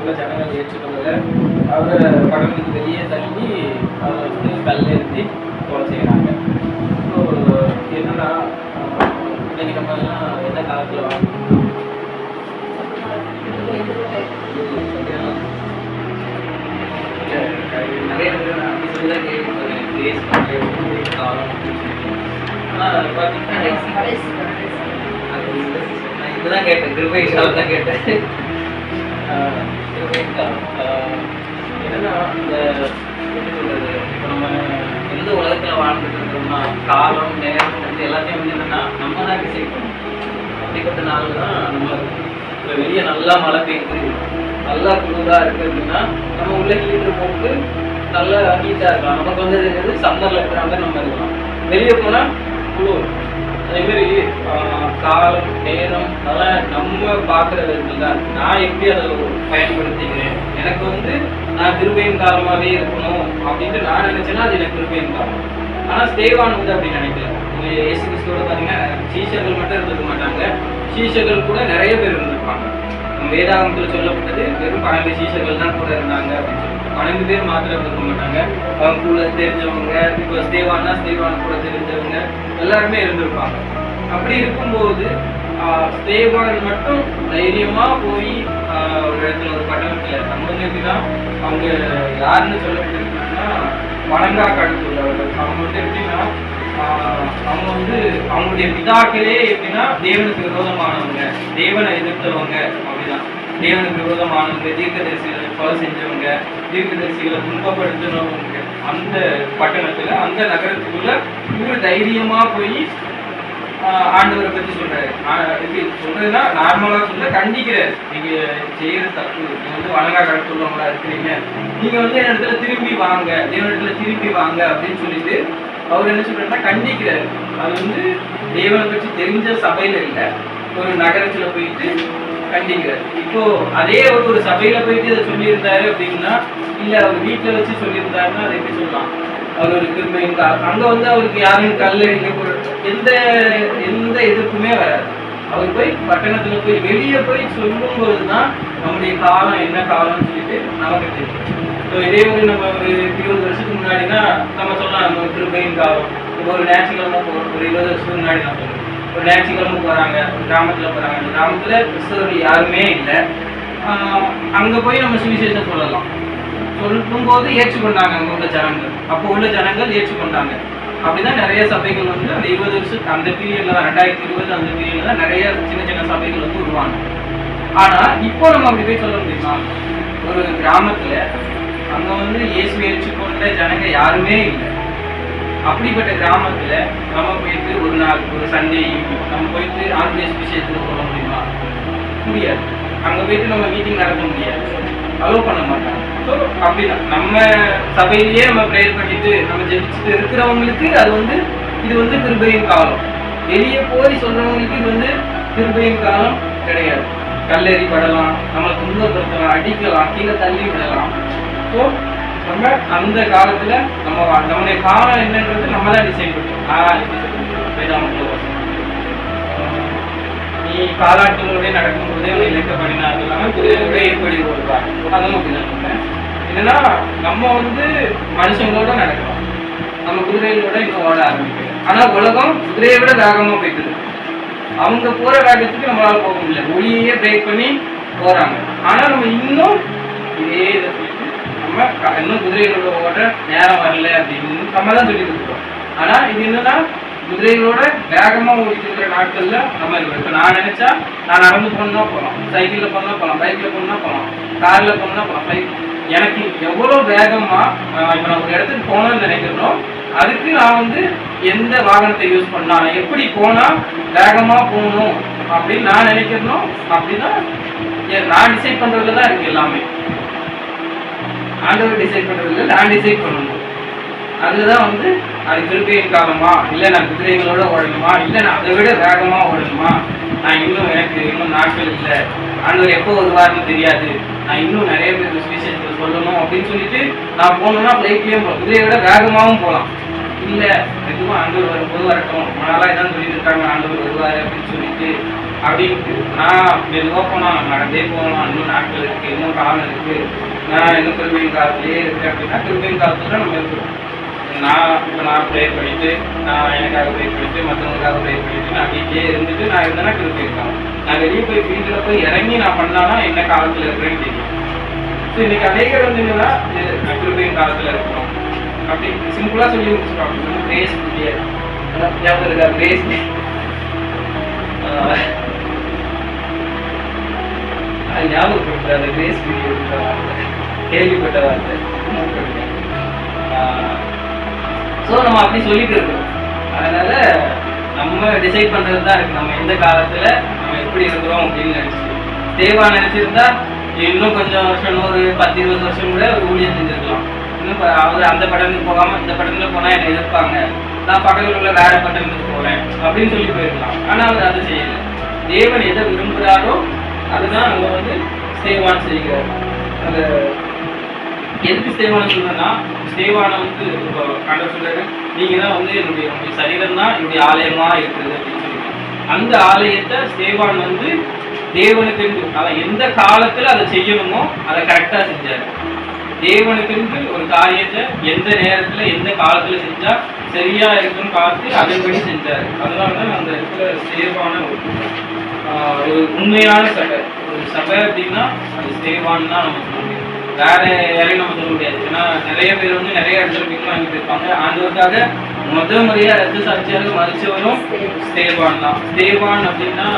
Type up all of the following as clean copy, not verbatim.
நல்ல ஜனங்கள் ஏற்றுக்கொள்ளல அவரை பட்டணத்துக்கு வெளியே தள்ளி அவரை வந்து கல்லெறிஞ்சி கொலை செய்கிறாங்க. ஸோ என்னன்னா இன்னைக்கு நம்ம எல்லாம் எந்த காலத்தில் வாழ்ந்துட்டு நிறைய பேர் அப்படி சொல்லி தான் கேள்விப்படுறேன் காலம். ஆனால் பார்த்தீங்கன்னா நான் இதுதான் கேட்டேன், கிருபை காலம் தான் கேட்டேன். கிருபை காலம் என்னன்னா இந்த எப்படி சொல்றது, இப்போ நம்ம எந்த உலகத்தில் வாழ்ந்துட்டு இருக்கிறோம்னா காலம் நேரம் வந்து எல்லாத்தையும் வந்து என்னன்னா நம்ம தான் டிசைட் பண்ணணும். அப்படிப்பட்ட நாள் தான் நம்ம இப்போ வெளியே நல்லா மழை பெய்யுது, நல்லா குளிராக இருக்குது அப்படின்னா நம்ம உள்ள ஹீட்டர் போட்டு நல்லா ஹீட்டாக இருக்கலாம். நமக்கு வந்து இருக்கிறது சம்மரில் இருக்கிற மாதிரி நம்ம இருக்கலாம். வெளியே போனால் குளிர். அதேமாரி காலம் நேரம் அதெல்லாம் நம்ம பார்க்குற விதத்தில் தான் நான் எப்படி அதை பயன்படுத்திக்கிறேன். எனக்கு வந்து நான் கிருபையின் காலமாகவே இருக்கணும் அப்படின்ட்டு நான் நினச்சேன்னா அது எனக்கு கிருபையின் காலம். ஆனால் ஸ்தேவான் வந்து அப்படி நினைக்கல. நீங்கள் இயேசு கிறிஸ்துவோட பார்த்தீங்கன்னா சீஷர்கள் மட்டும் இருந்திருக்க மாட்டாங்க, சீஷர்கள் கூட நிறைய பேர் இருந்திருப்பாங்க. வேதாகமத்தில் சொல்லப்பட்டது வெறும் 12 சீஷர்கள் தான் கூட இருந்தாங்க அப்படின்னு சொல்லி 12 பேர் மாத்திரம் இருக்க மாட்டாங்க. அவங்க கூட தெரிஞ்சவங்க, இப்போ ஸ்தேவான் கூட தெரிஞ்சவங்க எல்லாருமே இருந்திருப்பாங்க. அப்படி இருக்கும்போது ஸ்தேவான் மட்டும் தைரியமா போய் ஒரு இடத்துல ஒரு பட்டணத்தில் சம்பந்தம் எப்படின்னா அவங்க யாருன்னு சொல்லப்பட்டிருக்காங்கன்னா வணங்கா கடத்துள்ளவர்கள். அவங்க வந்து எப்படின்னா அவங்க வந்து அவங்களுடைய பிதாக்களே எப்படின்னா தேவனுக்கு விரோதமானவங்க, தேவனை எதிர்த்தவங்க அப்படிதான். தேவனுக்கு விரோதமானவங்க, தீர்க்கதரிசிகளை கொலை செஞ்சவங்க, தீர்க்கதரிசிகளை துன்பப்படுத்தினவங்க. அந்த பட்டணத்துல அந்த நகரத்துக்குள்ள இவர் தைரியமா போய் ஆண்டவரை பற்றி சொல்றாரு. எப்படி சொல்றதுன்னா நார்மலா சொல்ல கண்டிக்கிறார். நீங்க செய்யறது தப்பு, நீங்க வந்து வணங்கா கடத்துள்ளவங்களா இருக்கிறீங்க, நீங்க வந்து என் இடத்துல திரும்பி வாங்க, தேவனிடத்துல திரும்பி வாங்க அப்படின்னு சொல்லிட்டு அவர் என்ன சொல்றாருன்னா கண்டிக்கிறார். அது வந்து தேவனை பற்றி தெரிஞ்ச சபையில இல்லை, ஒரு நகரத்துல போயிட்டு கண்டிக்கிறார். இப்போ அதே ஒரு சபையில போயிட்டு இதை சொல்லியிருந்தாரு அப்படின்னா, இல்ல அவர் வீட்டுல வச்சு சொல்லியிருந்தாருன்னா அதை எப்படி சொல்லலாம், அவர் ஒரு கிருபையின் காலம். அங்க வந்து அவருக்கு யாரும் கல்லடிக்க எந்த எதிர்ப்புமே வராது. அவர் போய் பட்டணத்துல போய் வெளியே போய் சொல்லும் போதுதான் நம்முடைய காலம் என்ன காலம்னு சொல்லிட்டு நமக்கு தெரியும். ஸோ இதே ஒரு நம்ம ஒரு 20 வருஷத்துக்கு முன்னாடினா நம்ம சொல்லலாம் நம்ம கிருபையின் காலம். இப்போ ஒரு ஞாயிற்றுக்கிழமை போகிறோம், ஒரு 20 வருஷத்துக்கு முன்னாடி நான் சொல்லுவேன், ஒரு ஞாயிற்றுக்கிழமை போகிறாங்க, ஒரு கிராமத்தில் போகிறாங்க, அந்த கிராமத்தில் கிறிஸ்தவர்கள் யாருமே இல்லை, அங்கே போய் நம்ம சுவிசேஷம் சொல்லலாம். சொல்லும் போது ஏற்றுக்கொண்டாங்க அங்கே உள்ள ஜனங்கள், அப்போ உள்ள ஜனங்கள் ஏற்றுக்கொண்டாங்க. அப்படிதான் நிறைய சபைகள் வந்து அந்த 20 வருஷத்துக்கு அந்த பீரியட்ல தான் 2020 அந்த பீரியட்ல தான் நிறைய சின்ன சின்ன சபைகள் வந்து உருவாங்க. ஆனா இப்போ நம்ம அப்படி போய் சொல்ல முடியுமா? ஒரு கிராமத்துல அங்க வந்து இயேசுவை ஏற்றுக்கொண்ட ஜனங்க யாருமே இல்லை. அப்படிப்பட்ட கிராமத்துல நம்ம போயிட்டு ஒரு நாள் ஒரு சண்டே நம்ம போயிட்டு ஆங்கிலேய சுவிசேஷத்துல சொல்ல முடியுமா? முடியாது. அங்க போயிட்டு நம்ம மீட்டிங் நடத்த முடியாது, அலோவ் பண்ண மாட்டாங்க. ஸோ அப்படிதான் நம்ம சபையிலேயே நம்ம ப்ரேயர் பண்ணிட்டு நம்ம ஜெபிச்சுட்டு இருக்கிறவங்களுக்கு அது வந்து இது வந்து கிருபையின் காலம். வெளியே போய் சொல்றவங்களுக்கு இது வந்து கிருபையின் காலம் கிடையாது. கல்லெறி படலாம், நம்மளை துன்பப்படுத்தலாம், அடிக்கலாம், கீழே தள்ளி விடலாம். ஸோ நம்ம அந்த காலத்துல நம்முடைய காலம் என்னன்றது நம்ம தான் டிசைன் பண்ணுறோம். நீ காலாட்டுகளோட நடக்கும்போதே உன்னை இலக்க பண்ணினார்கள் இல்லாமல் குதிரையோட ஏற்படி ஓடுவார். அதுவும் அப்படிதான் சொல்றேன். என்னன்னா நம்ம வந்து மனுஷங்களோட நடக்கிறோம், நம்ம குதிரைகளோட இன்னும் ஓட ஆரம்பிக்கிறோம். ஆனா உலகம் குதிரையை விட வேகமா போயிட்டு இருக்கு. அவங்க போற வேகத்துக்கு நம்மளால போக முடியல, ஒளியே பிரேக் பண்ணி போறாங்க. ஆனா நம்ம இன்னும் இதே இதை சொல்லிட்டு நம்ம இன்னும் குதிரைகளோட ஓட நேரம் வரல அப்படின்னு நம்ம தான் சொல்லிட்டு இருக்கோம். ஆனா இது என்னன்னா குதிரைகளோட வேகமா ஓடிட்டு இருக்கிற நாட்கள்ல நம்ம இருக்கோம். இப்ப நான் நினைச்சா நான் நடந்து போனா போகலாம், சைக்கிள்ல போனா போகலாம், பைக்ல போனா போகலாம், கார்ல போனா போகலாம். எனக்கு எவ்வளவு வேகமா இப்ப நான் ஒரு இடத்துக்கு போகணும்னு நினைக்கிறோம், அதுக்கு நான் வந்து எந்த வாகனத்தை யூஸ் பண்ணா, எப்படி போனா வேகமா போகணும் அப்படின்னு நான் நினைக்கிறோம். அப்படிதான் நான் டிசைட் பண்றதுல தான் இருக்கு எல்லாமே. ஆண்டவர் டிசைட் பண்றதுல நான் டிசைட் பண்ணணும். அதுதான் வந்து அது கிருபையின் காலமா, இல்லை நான் குதிரைகளோட ஓடணுமா, இல்லை நான் அதை விட வேகமா ஓடணுமா, நான் எனக்கு இன்னும் நாட்கள் இல்லை, ஆண்டவர் எப்போ வருவார்னு தெரியாது, நான் இன்னும் நிறைய பேர் விசேஷத்தில் சொல்லணும் அப்படின்னு சொல்லிட்டு நான் போகணும்னா ஃப்ளைட்லேயும் போகலாம், குதிரையை விட வேகமாகவும் போகலாம். இல்லை எதுவும் ஆண்டவர் வரும்போது வரட்டும், நாளாக இதான் சொல்லிட்டு இருக்காங்க ஆண்டவர் வருவார் அப்படின்னு சொல்லிட்டு அப்படின்ட்டு நான் மெதுவாக போனால் நடந்தே போகலாம், இன்னும் நாட்கள் இருக்குது, இன்னும் காலம் இருக்குது, நான் இன்னும் கிருபையின் காலத்திலேயே இருக்கேன் அப்படின்னா கிருபையின் காலத்தில் தான் நம்ம இருக்கிறோம். நான் ப்ரேயர் பண்ணிட்டு, நான் எனக்காக ப்ரேயர் பண்ணிட்டு, மற்றவங்களுக்காக ப்ரேயர் பண்ணிட்டு, நான் வீட்டிலே இருந்துட்டு நான் இருந்தேன்னா கிருபை இருக்காங்க. நான் வெளியே போய் ஃபீல்டில் போய் இறங்கி நான் பண்ணானா என்ன காலத்தில் இருக்கிறேன்னு தெரியும். ஸோ இன்னைக்கு அநேகர் வந்து என்னன்னா கிருபையின் காலத்தில் இருக்கிறோம் அப்படி சிம்பிளாக சொல்லி முடிச்சுட்டோம். கிரேஸ் பீரியட் ஞாபகம் இருக்கா? கிரேஸ் ஞாபகப்படுத்த அந்த கிரேஸ் பீரியட் கேள்விப்பட்ட வார்த்தை. ஸோ நம்ம அப்படி சொல்லிட்டு இருக்கோம். அதனால நம்ம டிசைட் பண்றது தான் இருக்கு, நம்ம எந்த காலத்துல நம்ம எப்படி இருக்கிறோம் அப்படின்னு நினைச்சு. தேவா நினைச்சிருந்தா இன்னும் கொஞ்சம் வருஷம், ஒரு 10-20 வருஷம் கூட ஒரு ஊழியம் செஞ்சிருக்கலாம். இன்னும் அவர் அந்த பட்டணத்துக்கு போகாம இந்த பட்டணத்துல போனா என்னை எதிர்ப்பாங்க, நான் பக்கத்தில் உள்ள வேற பட்டணத்துக்கு போறேன் அப்படின்னு சொல்லி போயிருக்கலாம். ஆனா அவர் அதை செய்யல. தேவன் எதை விரும்புகிறாரோ அதுதான் அங்க வந்து ஸ்தேவான் செய்கிறார். அந்த எதுக்கு ஸ்தேவானம் சொல்றேன்னா, ஸ்தேவானம் வந்து ஆண்டவர் சொல்றாரு, நீங்க தான் வந்து என்னுடைய சரீரம் தான் என்னுடைய ஆலயமா இருக்குது அப்படின்னு சொல்லி அந்த ஆலயத்தை ஸ்தேவான் வந்து தேவனுக்கு அதான் எந்த காலத்துல அதை செய்யணுமோ அதை கரெக்டா செஞ்சாரு. தேவனுக்கு ஒரு காரியத்தை எந்த நேரத்துல எந்த காலத்துல செஞ்சா சரியா இருக்குன்னு பார்த்து அதன்படி செஞ்சாரு. அதனாலதான் அந்த இடத்துல ஸ்தேவான ஒரு உண்மையான சபை. ஒரு சபை அப்படின்னா அது ஸ்தேவான் தான் நம்ம சொல்ல முடியும், வேற யாரையும் நம்ம சொல்ல முடியாது. ஏன்னா நிறைய பேர் வந்து நிறைய இடத்துல பின் வாங்கிட்டு இருப்பாங்க. ஆண்டவருக்காக முதல் முறையா ரத்த சாட்சியாக மதிச்சவரும் ஸ்தேவான் தான். ஸ்தேவான் அப்படின்னா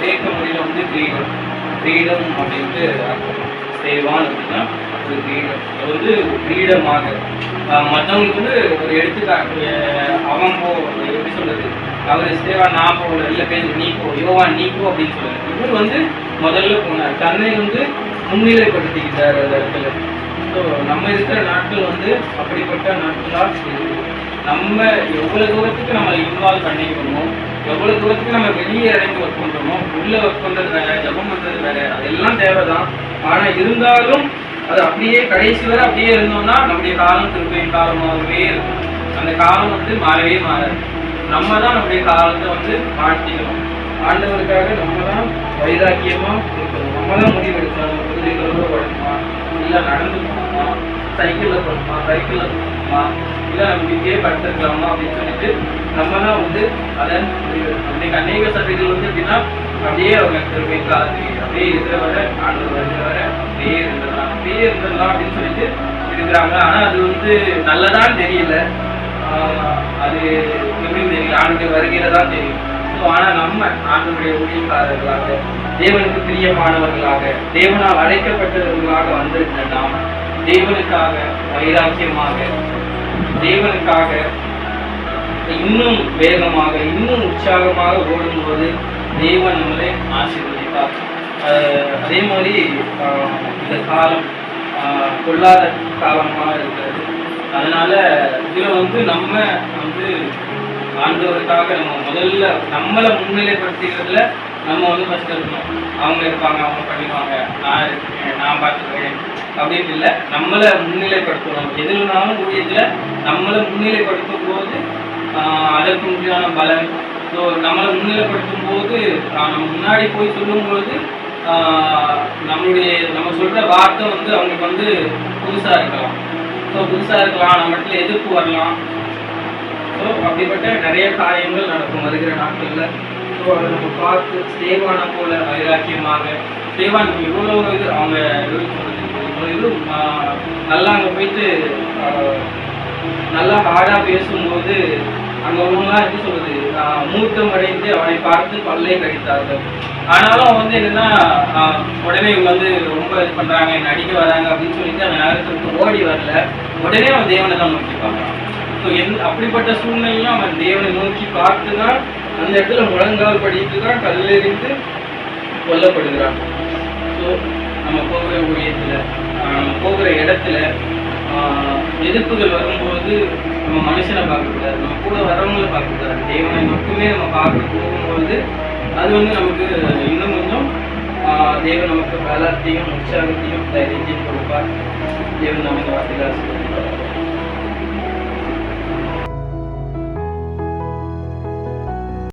சேர்க்க மொழியில வந்து கிரீடம், கிரீடம் அப்படின்ட்டு ஸ்தேவான் அப்படின்னா ஒரு கிரீடம். அது வந்து கிரீடமாக மற்றவங்களுக்கு வந்து ஒரு எடுத்துக்காட்டு. அவன் போ எப்படி சொல்றது, அவர் ஸ்தேவான் நான் போகல, இல்லை பேர் நீ போ, யோவான் நீ போ அப்படின்னு சொல்றாரு. இவர் வந்து முதல்ல போனார், தன்னை வந்து முன்னிலைப்படுத்திக்கிட்டார் அந்த இடத்துல. ஸோ நம்ம இருக்கிற நாட்கள் வந்து அப்படிப்பட்ட நாட்களாக நம்ம எவ்வளவு தூரத்துக்கு நம்ம இன்வால்வ் பண்ணிக்கணுமோ, எவ்வளவு தூரத்துக்கு நம்ம வெளியே இறங்கி ஒர்க் பண்றோமோ, உள்ள ஒர்க் பண்றது வேற, ஜபம் பண்றது வேற, அதெல்லாம் தேவைதான். ஆனா இருந்தாலும் அது அப்படியே கடைசி வரை அப்படியே இருந்தோம்னா நம்முடைய காலம் திருப்பியின் காலமாகவே இருக்கும். அந்த காலம் வந்து மாறவே மாறாது. நம்ம தான் நம்முடைய காலத்தை வந்து மாற்றிக்கணும். ஆண்டவருக்காக நம்ம தான் வைராக்கியமா இருக்கணும். நம்ம தான் முடிவெடுக்கணும். குதிரைகளோட படணுமா, இல்லை நடந்து போகணுமா, சைக்கிளில் போகணுமா, சைக்கிளில் போகணுமா, இல்லை நம்ம வீட்டையே படுத்துக்கலாமா அப்படின்னு சொல்லிட்டு நம்ம தான் வந்து அதை முடிவெடுக்கணும். இன்னைக்கு அநேக சபைகள் வந்து எப்படின்னா அப்படியே அவங்க திருப்பி காலத்துக்கு அப்படியே இருக்கிற வரை ஆண்டவர் வருகிற வரை அப்படியே இருந்துடலாம் அப்படின்னு சொல்லிட்டு இருக்கிறாங்க. ஆனா அது வந்து நல்லதான்னு தெரியல, அது எப்படின்னு தெரியல, ஆண்டுடைய வருகிறதான் தெரியும். ஆனா நம்ம ஆண்டவருடைய ஊழியக்காரர்களாக, தேவனுக்கு பிரியமானவர்களாக, தேவனால் அழைக்கப்பட்டவர்களாக வந்திருக்கிற நாம் தேவனுக்காக வைராக்கியமாக, தேவனுக்காக இன்னும் வேகமாக, இன்னும் உற்சாகமாக ஓடும்போது தேவன் நம்மளை ஆசீர்வதிப்பார். அதே மாதிரி இந்த காலம் கொள்ளாத காலமாக இருக்கிறது. அதனால இதுல வந்து நம்ம வந்து ஆண்டவருக்காக நம்ம முதல்ல நம்மளை முன்னிலைப்படுத்திக்கிறதுல நம்ம வந்து ஃபர்ஸ்ட் இருக்கணும். அவங்க இருப்பாங்க, அவங்க பண்ணிடுவாங்க, நான் இருக்கேன், நான் பார்த்துக்கிறேன் அப்படின்னு இல்லை, நம்மளை முன்னிலைப்படுத்தணும். எதுனாலும் ஊழியத்தில் நம்மளை முன்னிலைப்படுத்தும் போது அதற்கு முக்கியமான பலன். ஸோ நம்மளை முன்னிலைப்படுத்தும் போது நம்ம முன்னாடி போய் சொல்லும்பொழுது நம்ம சொல்கிற வார்த்தை வந்து அவங்களுக்கு வந்து புதுசாக இருக்கலாம். ஸோ புதுசாக இருக்கலாம், நம்ம இடத்துல எதிர்ப்பு வரலாம். ஸோ அப்படிப்பட்ட நிறைய காரியங்கள் நடக்கும் வருகிற நாட்களில். ஸோ அதை நம்ம பார்த்து ஸ்தேவானை போல வைராக்கியமாக, ஸ்தேவான் இவ்வளோ இது அவங்க சொல்றது இது நல்லா அங்கே போயிட்டு நல்லா ஹார்டாக பேசும்போது அங்கே உள்ளவங்களாம் எப்படி சொல்றது, மூர்க்கம் அடைந்து அவனை பார்த்து பல்லை கடித்தார்கள். ஆனாலும் அவன் வந்து என்னன்னா உடனே இவங்க வந்து ரொம்ப இது பண்றாங்க, என்ன அடிக்க வராங்க அப்படின்னு சொல்லிட்டு அந்த நேரத்துக்கு ஓடி வரல, உடனே அவன் தேவனை தான் நோக்கி பார்க்கறான். ஸோ அப்படிப்பட்ட சூழ்நிலையும் அவன் தேவனை நோக்கி பார்த்து தான் அந்த இடத்துல முழங்கால் படித்து தான் கல்லெறிந்து கொல்லப்படுகிறான். ஸோ நம்ம போகிற ஊழியத்தில், நம்ம போகிற இடத்துல எதிர்ப்புகள் வரும்போது நம்ம மனுஷனை பார்க்கக்கூடாது, நம்ம கூட வரவங்களை பார்க்கக்கூடாது, தேவனை மட்டுமே நம்ம பார்க்க போகும்போது அது வந்து நமக்கு இன்னும் கொஞ்சம் தேவன் நமக்கு பலத்தையும் உற்சாகத்தையும் தைரியத்தையும் கொடுப்பார். தேவன் நமக்கு வார்த்தைகள்